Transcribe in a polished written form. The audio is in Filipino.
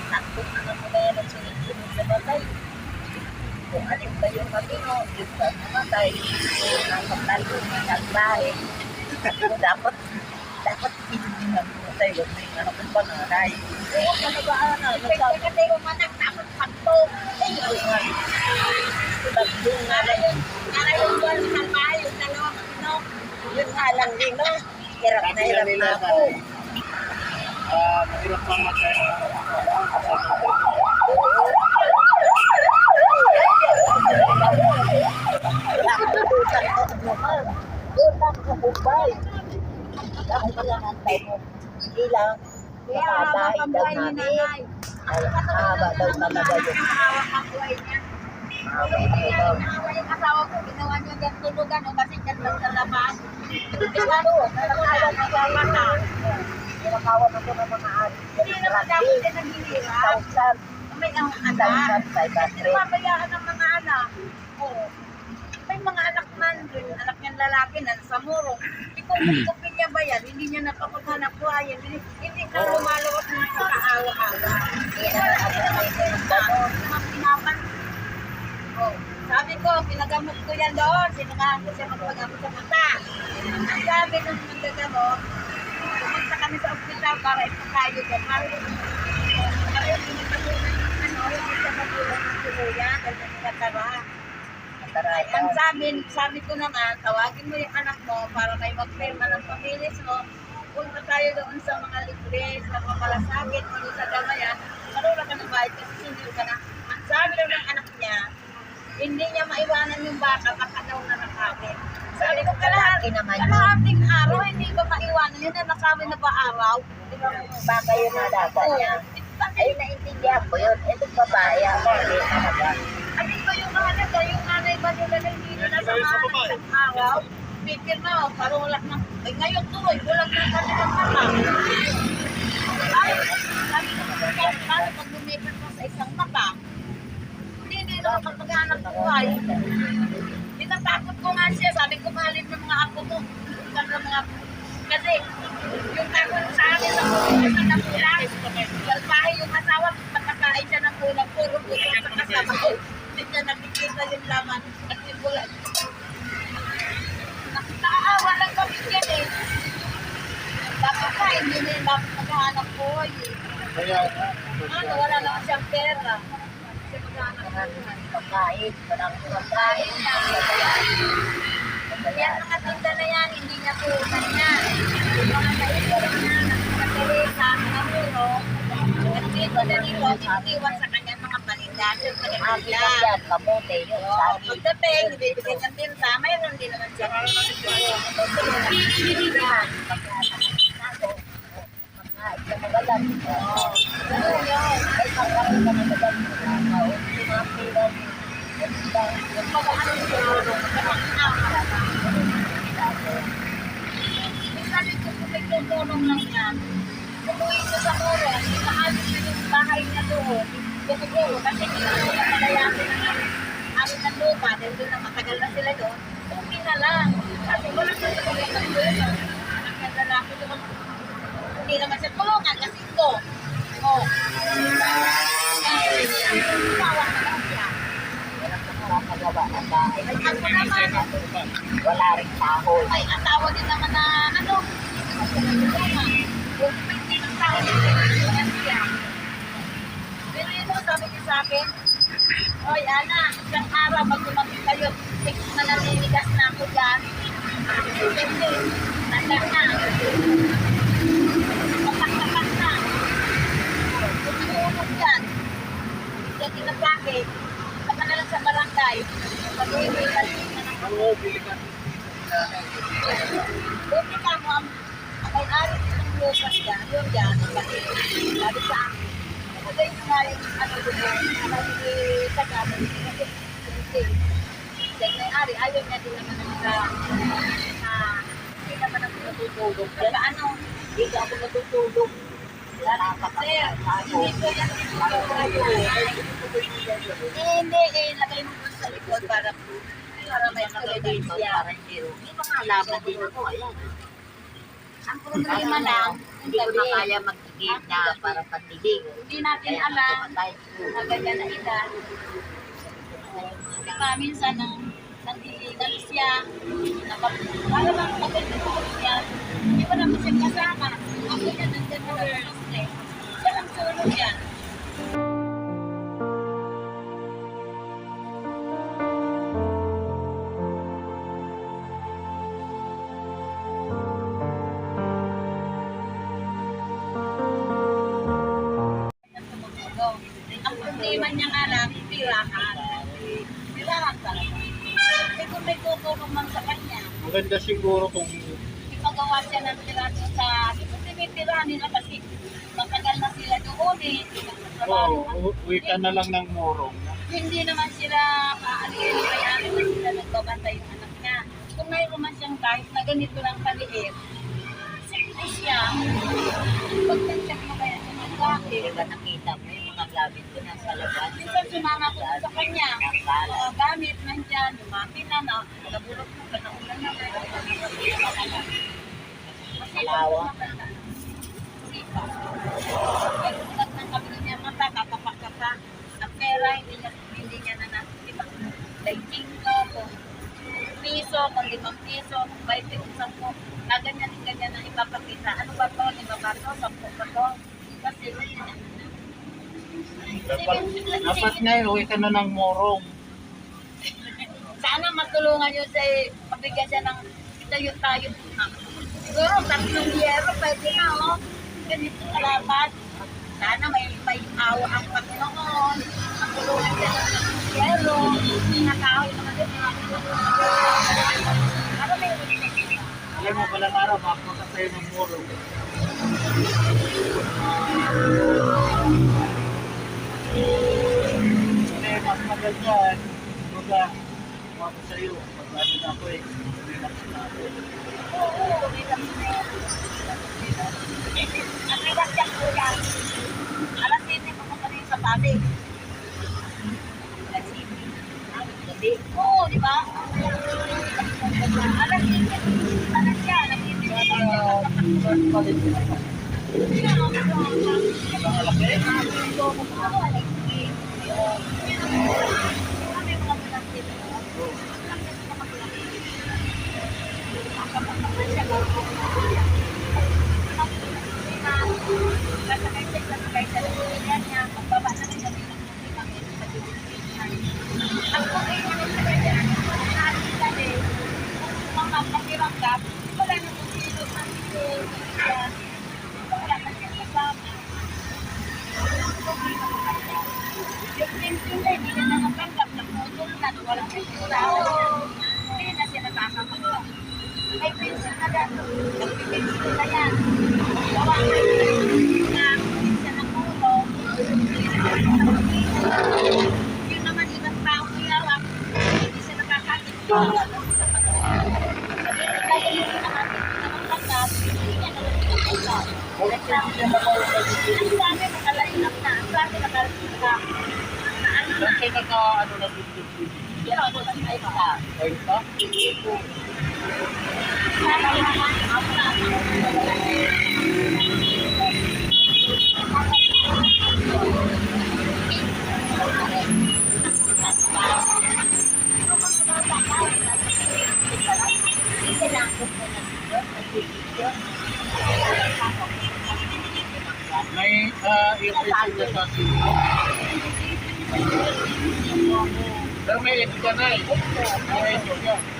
Takot na naman na yan ang sunod-sunod sa batay. Kung alin ba yung matino, yung sa namatay, ang pagtalo ng nagbahe. Dapat hindi namatay yun. May ano kung panganay. Oo, malagaan na. Kasi yung manak, dapat pagto. Ay, yung nga. Yung nga lang. Kaya yung buwan sa bahay, yung dalawang ano. Yung nga lang din, no? Hirap na hirap na ako. Mahirap lang matay. Utang sa Bombay. Dahil malangantay mo. Hindi lang. Nakadahin daw namin. Ay, haba daw talaga yun. Hawak ang buhay niya. Yung asawa ko, ginawa niya dyan tulugan o kasi dyan lang sa labas. Kinakawan ako ng mga adik. Hindi naman dapat din naghihirap. May ang anak. Pabayaan ng mga anak. Oo. May mga anak man dun, anak niyang lalaki na sa muro. Ikupin niya ba yan? Hindi niya napapaghanap buhay. Hindi ka lumalawat ng kakaawa-awa. Sabi ko, pinagamot ko yan doon. Sinukahan ko siya magpagamot sa mata. Ang sabi ng magagamot, pumunta kami sa ospital para ipakayo dyan. Kaya yung pinagpatunan ng yung isa patulang ng suluyan, dahil sa katara. Ang sabi ko naman, tawagin mo yung anak mo para may magpirma ng pamilis mo. Punta tayo doon sa mga libres, sa mga malasakit, doon sa damayan. Marula ka ng bayad kasi senior ka na. Ang sabi daw ng anak niya, hindi niya maiwanan yung baka, baka daw na nakawin. Sabi ko, kalahating araw, hindi ba maiwanan yun na nakawin na ba araw? Di ba baka yung nalaga niya? Ay, naintindihan ko yun. Itong babae ako, hindi talaga. Ano ba yung mahalaga? Yung nanay ba nila na hindi na samahan ng araw? Pipir na, parang wala na. Ay, ngayon tuloy, bulag na kami ng mata. Ay, sabi ko, paano pag lumipat mo sa isang mata? Hindi na kapag-anak ko ay. Tinatakot ko nga siya, sabi ko, mahalin ng mga apo mo. Kasi, yung takot sa akin, sa napulang, walpahe yung asawa, pagkakain siya ng kulang, puro sa kasama ko. Hindi niya nakikita yung laman at yung bulan. Nakaawa lang kami yan eh. Dapat ka, hindi na yung dapat maghahanap ko eh. Ano, wala naman siyang pera. Kasi maghahanap ko. Pagkain, walang pagkain. Yan mga tinda na yan, hindi niya tuutan yan. Yung mga naipulang niya, nakakatiri sa muro, at dito na nito, iniwan sa kanyang mga paninda. Yung Amin paninda. lang yan, kamote yun. Sabi, Pagdating, bibigay ng tinta, mayroon din naman siya. pagkain sa magalang. Ganun yun. Ay, pagkain ka na magalang. Tumapilan. Yung pag-ano siguro, minsan ito kung may tutulong lang yan, tumuhin ko sa muro, ipaalis na yung bahay niya doon, siguro, kasi hindi ko na palayasin ng amin ng lupa, dahil doon na matagal na sila doon, okay na lang. Kasi wala sa tulong ng tulong. Anak ng lalaki doon, hindi naman siya tulungan kasi ito. Oh. Bawa na lang siya. Nakagawa ng bahay. Ay, ako naman. Wala rin sahol. Ay, asawa din naman na ano. Kung hindi ng tao, siya. Pero yun mo, sabi niya sa akin, oy, Ana, isang araw, pag tumating kayo, fix na naninigas na ako dyan. Siyempre, tanda na. Patak-tatak na. Kung nakuulog yan, yan din ang bakit. Saka na lang sa barangay. Pag-iibigan na ng buti ka mo, ang may-ari ng lupas dyan, yun dyan, sabi sa akin, nagagay nyo nga yung ano doon, sa gano'n, kasi may-ari, ayaw niya din naman hindi naman ako natutulog. Saka ano, Dito ako natutulog. sir, hindi ko yan hindi, lagay mo doon sa likod para may Dito ebidensya. para zero. May mga laban din ako. Ayan. Ang problema lang, yung Hindi ko gabi. na kaya magtigil na para patidig. Hindi natin alam na ganyan na edad. Diba, minsan nandiligan siya, para bang pagkakita siya, hindi ko naman siya kasama. Ako yan, nandyan na lang. Siya lang solo yan. Tumutulong. Ang problema niya nga lang, pirahan. Pirahan talaga. Kasi kung may tutulong man sa kanya, Maganda siguro kung ipagawa siya ng tirato sa... Kasi tinitirahan nila kasi matagal na sila doon eh. uwi ka na lang ng Morong. Hindi naman sila maalihin kaya na sila nagbabantay yung anak niya. Kung mayroon man siyang kahit na ganito lang kaliit, sige siya. Pag nag-check mo kaya siya ng Hindi gamit, ba nakita mo yung mga gamit ko na sa labas? minsan sumama ko dun sa kanya. Mga gamit nandyan, yung makina na, nabulok mo, kanaulan na kayo. Alawa. Sipa. Kaya ulat ng kabila niya mata, kakapakapa. Ang pera, hindi niya na nakita. Dating ko, kung piso, kung 5 piso, kung 20, kung 10, na ganyan ang ipapakita. Ano ba to? 5 ba to? 10 ba to? Kasi Dapat nga, uwi ka na ng Morong. sana matulungan yun sa pabigyan siya ng tayo. Siguro 3 yero, pwede na oh. Ganito kalapat. Sana may awa ang Panginoon. Matulungan siya ng 3 yero. Nakahoy naman din mga ano may Alam mo, balang araw, makapunta tayo ng Morong. Hindi, mas maganda. Baga, ako sa'yo. Pag-ano na ako eh. Relax na ako. Oo, relax na yan. Ang relax yan, kuya. Alas 7 pumunta rin sa Pasig. Alas 7. Gabi. Oo, di ba? Alas 7. Alas siya, alas 7. Yung pension na hindi na nakatanggap ng modul na walang pension hindi na sila nakatanggap. May pension na dito. Nagpipension na yan. Gawa na na pension ng ulo. Yun naman ibang tao niyawak. Hindi sila nakakatanggap. Kaya yung nakatanggap, hindi niya nakatanggap. Ang dami nakalainap na. Ang dami nakalainap na. Kasi naka-ano na dito. Pero ako lang ay pa. Ayun pa? May earpiece na sa sino. Pero may edit ka na eh. May edit ka.